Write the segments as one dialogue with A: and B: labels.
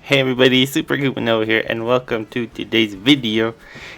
A: Hey everybody, Super Goopino here, and welcome to today's video.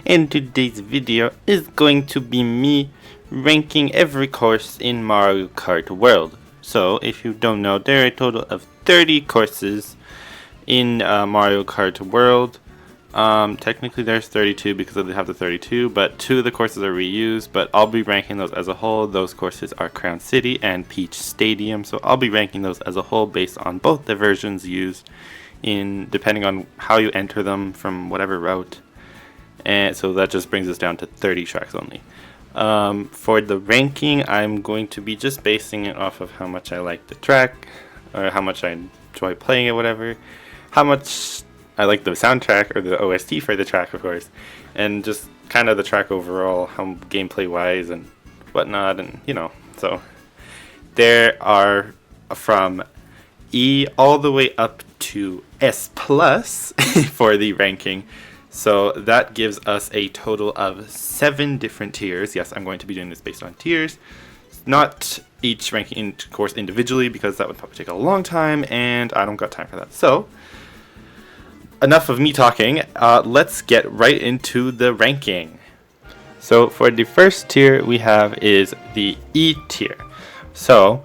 A: And today's video is going to be me ranking every course in Mario Kart World. So, if you don't know, there are a total of 30 courses in Mario Kart World. Technically there's 32 because they have the 32, but 2 of the courses are reused, but I'll be ranking those as a whole. Those courses are Crown City and Peach Stadium, so I'll be ranking those as a whole based on both the versions used in depending on how you enter them from whatever route. And so that just brings us down to 30 tracks only. For the ranking, I'm going to be just basing it off of how much I like the track, or how much I enjoy playing it, whatever, how much I like the soundtrack or the OST for the track, of course, and just kind of the track overall, how gameplay wise and whatnot, and so there are from E all the way up to S plus for the ranking. So that gives us a total of 7 different tiers. Yes, I'm going to be doing this based on tiers, not each ranking course individually, because that would probably take a long time and I don't got time for that. So enough of me talking, let's get right into the ranking. So for the first tier we have is the E tier. So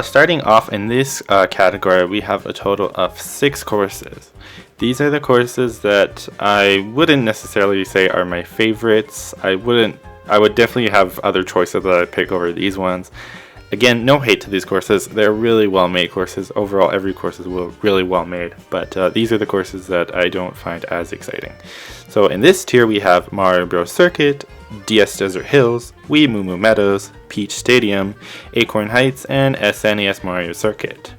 A: starting off in this category, we have a total of 6 courses. These are the courses that I wouldn't necessarily say are my favorites. I would definitely have other choices that I'd pick over these ones. Again, no hate to these courses. They're really well made courses. Overall, every course is really well made, but these are the courses that I don't find as exciting. So in this tier, we have Mario Bros. Circuit, DS Desert Hills, Wii Moo Moo Meadows, Peach Stadium, Acorn Heights, and SNES Mario Circuit.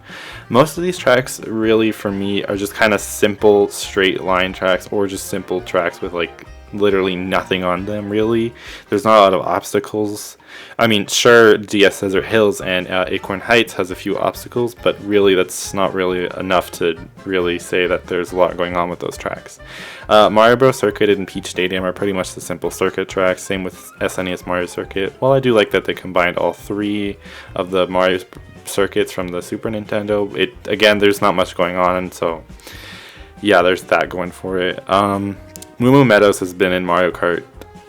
A: Most of these tracks really for me are just kind of simple straight line tracks, or just simple tracks with like literally nothing on them really. There's not a lot of obstacles. I mean, sure, DS Desert Hills and Acorn Heights has a few obstacles, but really that's not really enough to really say that there's a lot going on with those tracks. Mario Bros. Circuit and Peach Stadium are pretty much the simple circuit tracks, same with SNES Mario Circuit. While I do like that they combined all 3 of the Mario circuits from the Super Nintendo, again, there's not much going on, so yeah, there's that going for it. Moo Moo Meadows has been in Mario Kart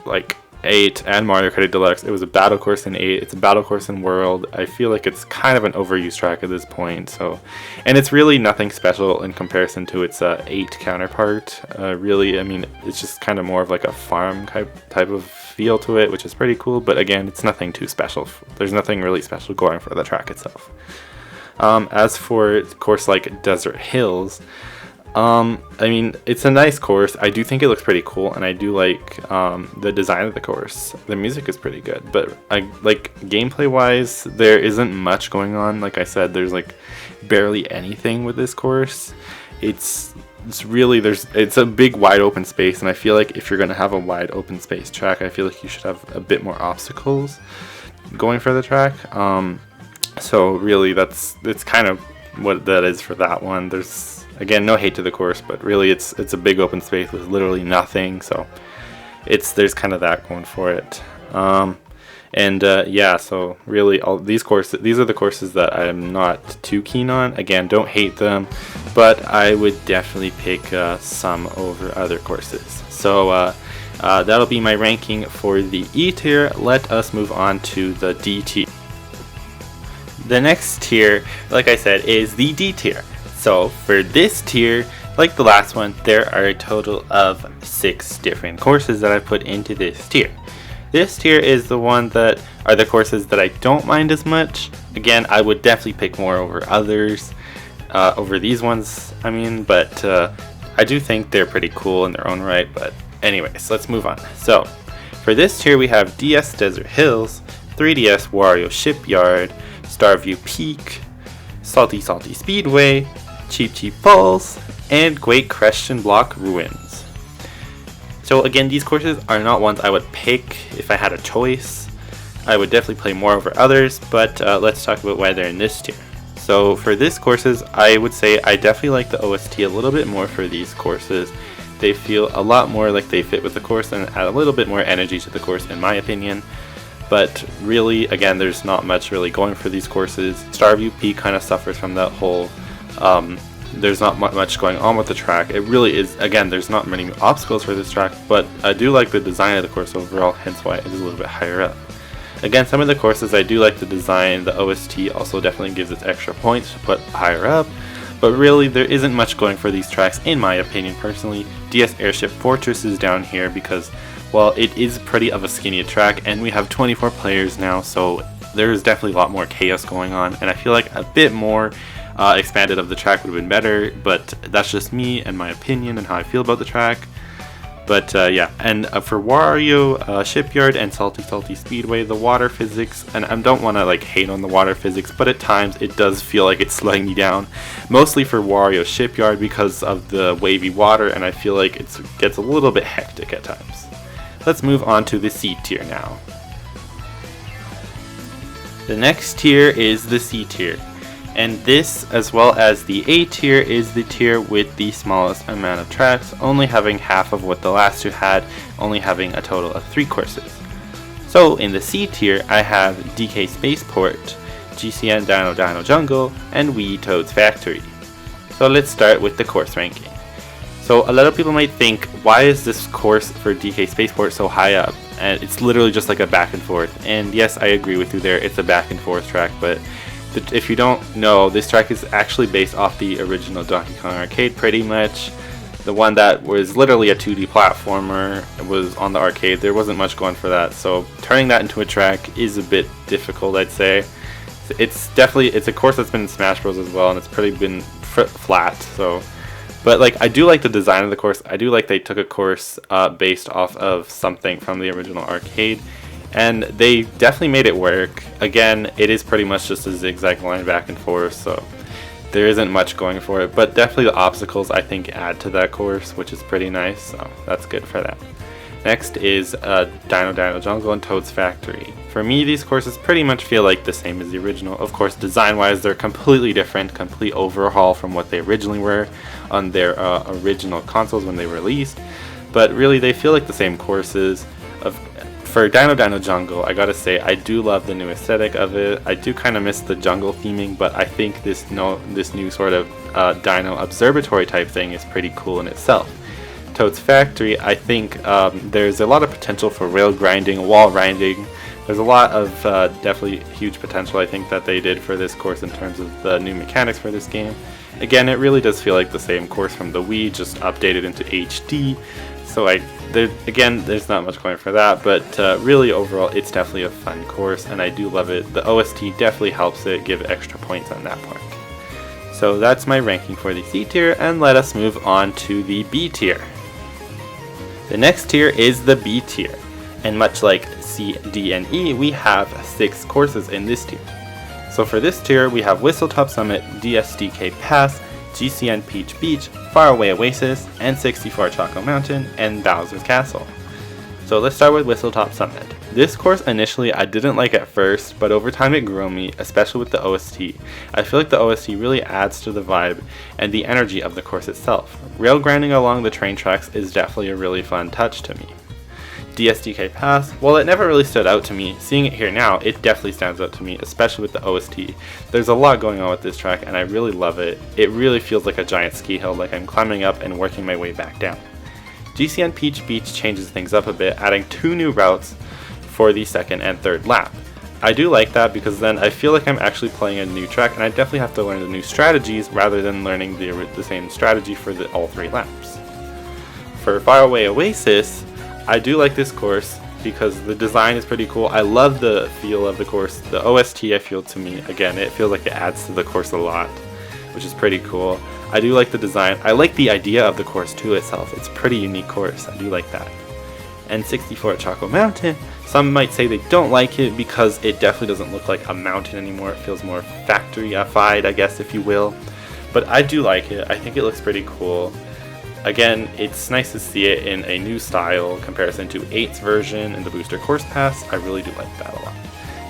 A: like 8 and Mario Kart 8 Deluxe. It was a battle course in 8. It's a battle course in World. I feel like it's kind of an overused track at this point. So, and it's really nothing special in comparison to its 8 counterpart. Really, I mean, it's just kind of more of like a farm type of feel to it, which is pretty cool. But again, it's nothing too special. There's nothing really special going for the track itself. As for a course like Desert Hills, I mean, it's a nice course. I do think it looks pretty cool, and I do like the design of the course. The music is pretty good, but I like gameplay wise, there isn't much going on. Like I said, there's like barely anything with this course. It's a big wide open space, and I feel like if you're gonna have a wide open space track, I feel like you should have a bit more obstacles going for the track. So really, it's kind of what that is for that one. Again, no hate to the course, but really it's a big open space with literally nothing, so there's kind of that going for it. Yeah, so really these are the courses that I'm not too keen on. Again, don't hate them, but I would definitely pick some over other courses. So that'll be my ranking for the E tier. Let us move on to the D tier. The next tier, like I said, is the D tier. So for this tier, like the last one, there are a total of 6 different courses that I put into this tier. This tier is the one that are the courses that I don't mind as much. Again, I would definitely pick more over others, over these ones, I mean, but I do think they're pretty cool in their own right. But anyways, let's move on. So for this tier, we have DS Desert Hills, 3DS Wario Shipyard, Starview Peak, Salty Salty Speedway, Cheap Cheap Falls, and Great Question Block Ruins. So again, these courses are not ones I would pick if I had a choice. I would definitely play more over others, but let's talk about why they're in this tier. So for these courses, I would say I definitely like the OST a little bit more for these courses. They feel a lot more like they fit with the course and add a little bit more energy to the course, in my opinion. But really, again, there's not much really going for these courses. Starview Peak kind of suffers from that whole there's not much going on with the track. It really is, again, there's not many obstacles for this track, but I do like the design of the course overall, hence why it is a little bit higher up. Again, some of the courses I do like the design. The OST also definitely gives it extra points to put higher up, but really there isn't much going for these tracks in my opinion personally. DS Airship Fortress is down here because, well, it is pretty of a skinny track, and we have 24 players now, so there's definitely a lot more chaos going on, and I feel like a bit more expanded of the track would have been better, but that's just me and my opinion and how I feel about the track. But yeah, and for Wario Shipyard and Salty Speedway, the water physics, and I don't want to like hate on the water physics, but at times it does feel like it's slowing me down, mostly for Wario Shipyard because of the wavy water, and I feel like it gets a little bit hectic at times. Let's move on to the C tier now. The next tier is the C tier. And this, as well as the A tier, is the tier with the smallest amount of tracks, only having half of what the last two had, only having a total of 3 courses. So in the C tier, I have DK Spaceport, GCN Dino Jungle, and Wii Toad's Factory. So let's start with the course ranking. So a lot of people might think, why is this course for DK Spaceport so high up? And it's literally just like a back and forth. And yes, I agree with you there, it's a back and forth track, but if you don't know, this track is actually based off the original Donkey Kong arcade pretty much. The one that was literally a 2D platformer. It was on the arcade. There wasn't much going for that, so turning that into a track is a bit difficult, I'd say. It's a course that's been in Smash Bros as well, and it's pretty been flat, so. But like, I do like the design of the course. I do like they took a course based off of something from the original arcade, and they definitely made it work. Again, it is pretty much just a zigzag line back and forth, so there isn't much going for it, but definitely the obstacles I think add to that course, which is pretty nice, so that's good for that. Next is Dino Jungle and Toad's Factory. For me, these courses pretty much feel like the same as the original. Of course, design-wise, they're completely different, complete overhaul from what they originally were on their original consoles when they were released, but really they feel like the same courses. For Dino Jungle, I gotta say, I do love the new aesthetic of it. I do kind of miss the jungle theming, but I think this new sort of Dino Observatory type thing is pretty cool in itself. Toad's Factory, I think there's a lot of potential for rail grinding, wall grinding. There's a lot of definitely huge potential I think that they did for this course in terms of the new mechanics for this game. Again, it really does feel like the same course from the Wii, just updated into HD. So there's not much going for that, but really overall it's definitely a fun course and I do love it. The OST definitely helps it give extra points on that part. So that's my ranking for the C tier, and let us move on to the B tier. The next tier is the B tier, and much like C, D, and E, we have 6 courses in this tier. So for this tier we have Whistletop Summit, DSDK Pass, GCN Peach Beach, Faraway Oasis, N64 Choco Mountain, and Bowser's Castle. So let's start with Whistletop Summit. This course initially I didn't like at first, but over time it grew on me, especially with the OST. I feel like the OST really adds to the vibe and the energy of the course itself. Rail grinding along the train tracks is definitely a really fun touch to me. DSDK Pass, while it never really stood out to me, seeing it here now, it definitely stands out to me, especially with the OST. There's a lot going on with this track and I really love it. It really feels like a giant ski hill, like I'm climbing up and working my way back down. GCN Peach Beach changes things up a bit, adding 2 new routes for the second and third lap. I do like that because then I feel like I'm actually playing a new track and I definitely have to learn the new strategies rather than learning the same strategy for all 3 laps. For Faraway Oasis, I do like this course because the design is pretty cool. I love the feel of the course. The OST, I feel, to me, again, it feels like it adds to the course a lot, which is pretty cool. I do like the design. I like the idea of the course too itself. It's a pretty unique course. I do like that. N64 Choco Mountain, some might say they don't like it because it definitely doesn't look like a mountain anymore. It feels more factory-ified, I guess, if you will. But I do like it. I think it looks pretty cool. Again, it's nice to see it in a new style comparison to 8's version in the Booster Course Pass. I really do like that a lot.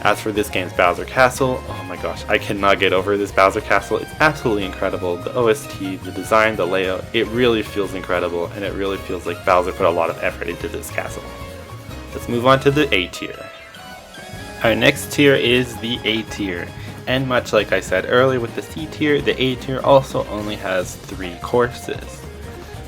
A: As for this game's Bowser Castle, oh my gosh, I cannot get over this Bowser Castle. It's absolutely incredible. The OST, the design, the layout, it really feels incredible, and it really feels like Bowser put a lot of effort into this castle. Let's move on to the A tier. Our next tier is the A tier, And much like I said earlier with the C tier, the A tier also only has 3 courses.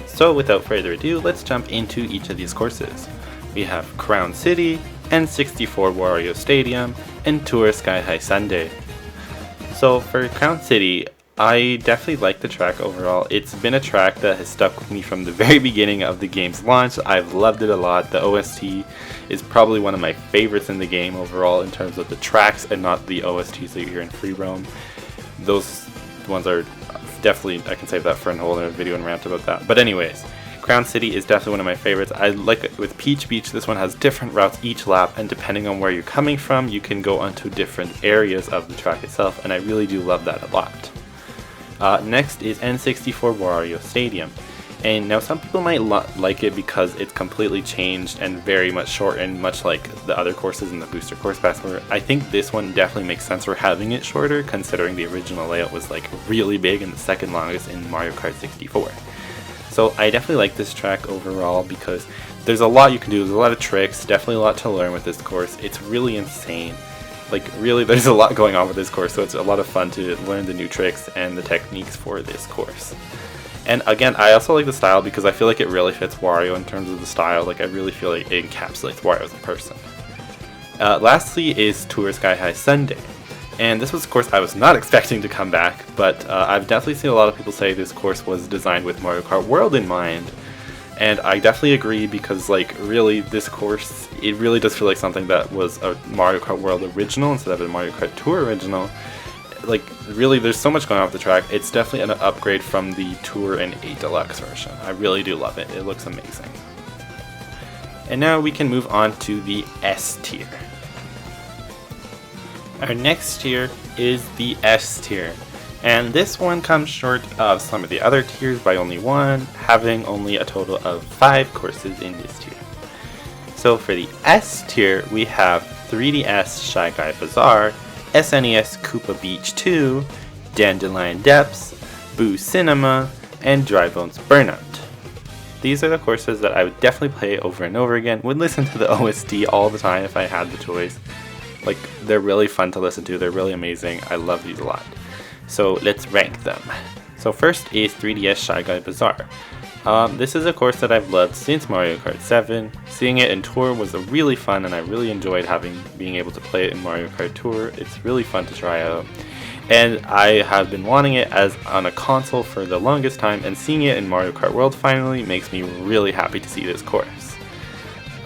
A: So without further ado, let's jump into each of these courses. We have Crown City, N64 Wario Stadium, and Tour Sky High Sundae. So for Crown City, I definitely like the track overall. It's been a track that has stuck with me from the very beginning of the game's launch. I've loved it a lot. The OST is probably one of my favorites in the game overall in terms of the tracks and not the OSTs that you hear in free roam. Those ones are definitely, I can save that for a whole other video and rant about that. But anyways, Crown City is definitely one of my favorites. I like it with Peach Beach. This one has different routes each lap, and depending on where you're coming from, you can go onto different areas of the track itself, and I really do love that a lot. Next is N64 Wario Stadium. And now some people might like it because it's completely changed and very much shortened, much like the other courses in the Booster Course Pass. Where I think this one definitely makes sense for having it shorter, considering the original layout was like really big and the second longest in Mario Kart 64. So I definitely like this track overall because there's a lot you can do, there's a lot of tricks, definitely a lot to learn with this course. It's really insane. Like really, there's a lot going on with this course, so it's a lot of fun to learn the new tricks and the techniques for this course. And again, I also like the style because I feel like it really fits Wario in terms of the style. Like I really feel like it encapsulates Wario as a person. Lastly is Tour Sky High Sundae. And this was a course I was not expecting to come back, but I've definitely seen a lot of people say this course was designed with Mario Kart World in mind. And I definitely agree because like really this course, it really does feel like something that was a Mario Kart World original instead of a Mario Kart Tour original. Like really there's so much going on with the track. It's definitely an upgrade from the Tour and 8 Deluxe version. I really do love it. It looks amazing. And now we can move on to the S tier. Our next tier is the S tier. And this one comes short of some of the other tiers by only one, having only a total of 5 courses in this tier. So for the S tier, we have 3DS Shy Guy Bazaar, SNES Koopa Beach 2, Dandelion Depths, Boo Cinema, and Dry Bones Burnout. These are the courses that I would definitely play over and over again, would listen to the OST all the time if I had the choice. Like, they're really fun to listen to, they're really amazing, I love these a lot. So let's rank them. So first is 3DS Shy Guy Bazaar. This is a course that I've loved since Mario Kart 7. Seeing it in Tour was really fun and I really enjoyed being able to play it in Mario Kart Tour. It's really fun to try out. And I have been wanting it as on a console for the longest time, and seeing it in Mario Kart World finally makes me really happy to see this course.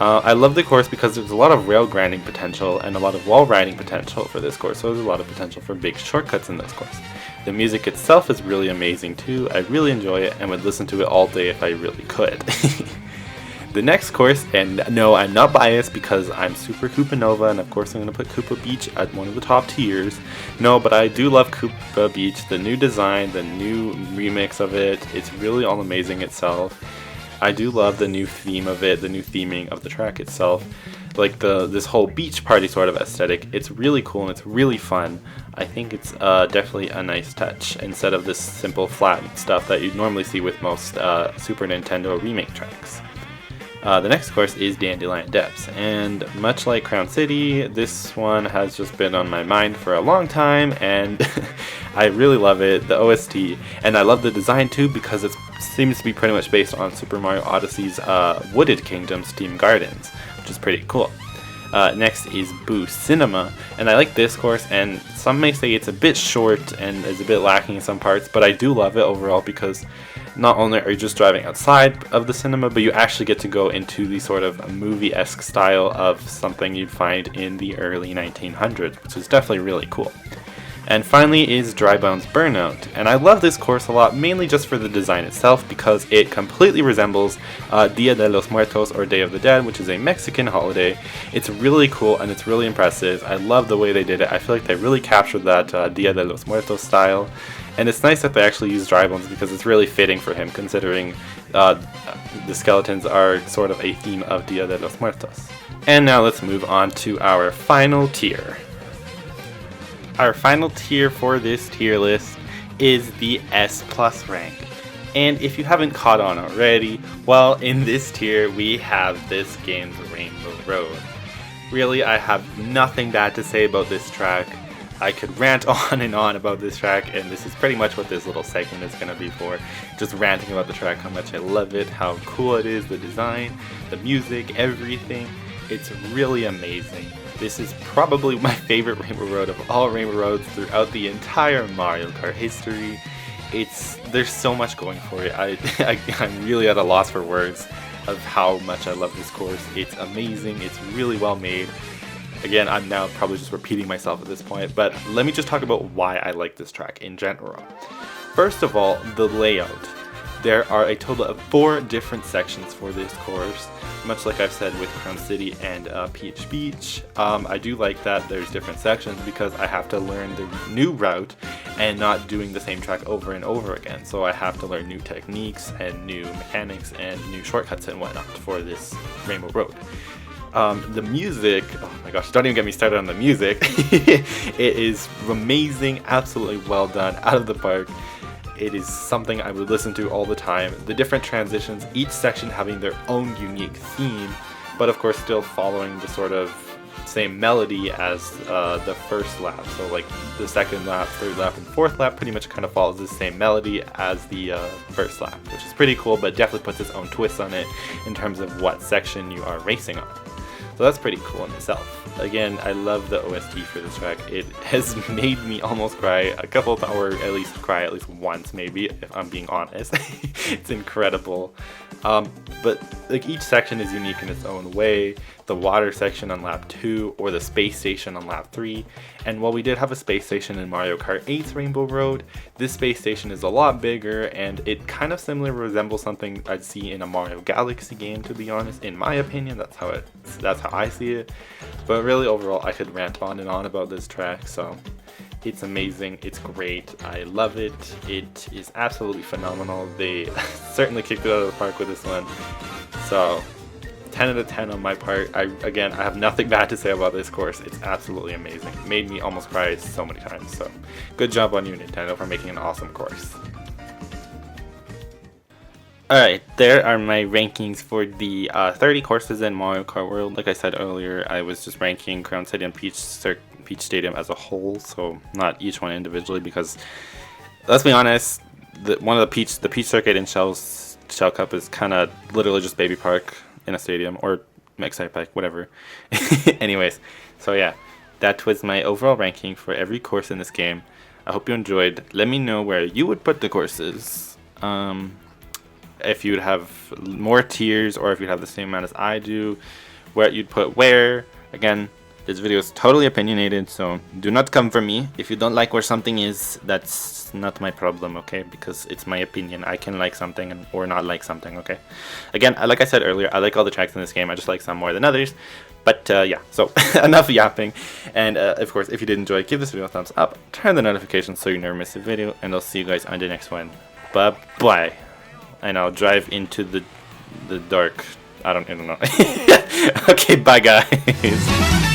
A: I love the course because there's a lot of rail grinding potential and a lot of wall riding potential for this course, so there's a lot of potential for big shortcuts in this course. The music itself is really amazing too. I really enjoy it and would listen to it all day if I really could. The next course, and no, I'm not biased because I'm super Koopa Nova, and of course I'm going to put Koopa Beach at one of the top tiers. No, but I do love Koopa Beach, the new design, the new remix of it. It's really all amazing itself. I do love the new theme of it, the new theming of the track itself. Like this whole beach party sort of aesthetic. It's really cool and it's really fun. I think it's definitely a nice touch instead of this simple flat stuff that you'd normally see with most Super Nintendo remake tracks. The next course is Dandelion Depths, and much like Crown City, this one has just been on my mind for a long time, and I really love it, the OST, and I love the design too because it seems to be pretty much based on Super Mario Odyssey's Wooded Kingdom's Steam Gardens, which is pretty cool. Next is Boo Cinema, and I like this course, and some may say it's a bit short and is a bit lacking in some parts, but I do love it overall because not only are you just driving outside of the cinema, but you actually get to go into the sort of movie-esque style of something you'd find in the early 1900s, which is definitely really cool. And finally is Dry Bones Burnout, and I love this course a lot, mainly just for the design itself, because it completely resembles Dia de los Muertos, or Day of the Dead, which is a Mexican holiday. It's really cool and it's really impressive. I love the way they did it. I feel like they really captured that Dia de los Muertos style, and it's nice that they actually use Dry Bones because it's really fitting for him, considering the skeletons are sort of a theme of Dia de los Muertos. And now let's move on to our final tier. Our final tier for this tier list is the S Plus rank. And if you haven't caught on already, well, in this tier we have this game's Rainbow Road. Really, I have nothing bad to say about this track. I could rant on and on about this track, and this is pretty much what this little segment is going to be for. Just ranting about the track, how much I love it, how cool it is, the design, the music, everything. It's really amazing. This is probably my favorite Rainbow Road of all Rainbow Roads throughout the entire Mario Kart history. There's so much going for it. I'm really at a loss for words of how much I love this course. It's amazing. It's really well made. Again, I'm now probably just repeating myself at this point, but let me just talk about why I like this track in general. First of all, the layout. There are a total of 4 different sections for this course, much like I've said with Crown City and Peach Beach. I do like that there's different sections because I have to learn the new route and not doing the same track over and over again. So I have to learn new techniques and new mechanics and new shortcuts and whatnot for this Rainbow Road. The music, oh my gosh, don't even get me started on the music. It is amazing, absolutely well done, out of the park. It is something I would listen to all the time. The different transitions, each section having their own unique theme, but of course still following the sort of same melody as the first lap. So like the second lap, third lap, and fourth lap pretty much kind of follows the same melody as the first lap, which is pretty cool, but definitely puts its own twist on it in terms of what section you are racing on. So that's pretty cool in itself. Again, I love the OST for this track. It has made me almost cry a couple of or at least cry at least once maybe, if I'm being honest. It's incredible. But like each section is unique in its own way. The water section on lap 2 or the space station on lap 3. And while we did have a space station in Mario Kart 8's Rainbow Road, this space station is a lot bigger and it kind of similarly resembles something I'd see in a Mario Galaxy game, to be honest. In my opinion, that's how I see it. But really overall, I could rant on and on about this track, so it's amazing, it's great, I love it, it is absolutely phenomenal. They certainly kicked it out of the park with this one, so 10 out of 10 on my part. I have nothing bad to say about this course. It's absolutely amazing. It made me almost cry so many times, so good job on you, Nintendo, for making an awesome course. Alright, there are my rankings for the 30 courses in Mario Kart World. Like I said earlier, I was just ranking Crown City and Peach Stadium as a whole, so not each one individually, because let's be honest, the Peach Circuit in Shell Cup is kind of literally just Baby Park in a stadium, or Excite Park, whatever. Anyways, so yeah, that was my overall ranking for every course in this game. I hope you enjoyed. Let me know where you would put the courses. If you'd have more tiers, or if you'd have the same amount as I do, where you'd put where. Again, this video is totally opinionated, so do not come for me. If you don't like where something is, that's not my problem, okay? Because it's my opinion. I can like something or not like something, okay? Again, like I said earlier, I like all the tracks in this game. I just like some more than others. But yeah, so enough yapping. And of course, if you did enjoy, give this video a thumbs up, turn the notifications so you never miss a video, and I'll see you guys on the next one. Bye-bye. And I'll drive into the dark. I don't know. Okay, bye guys.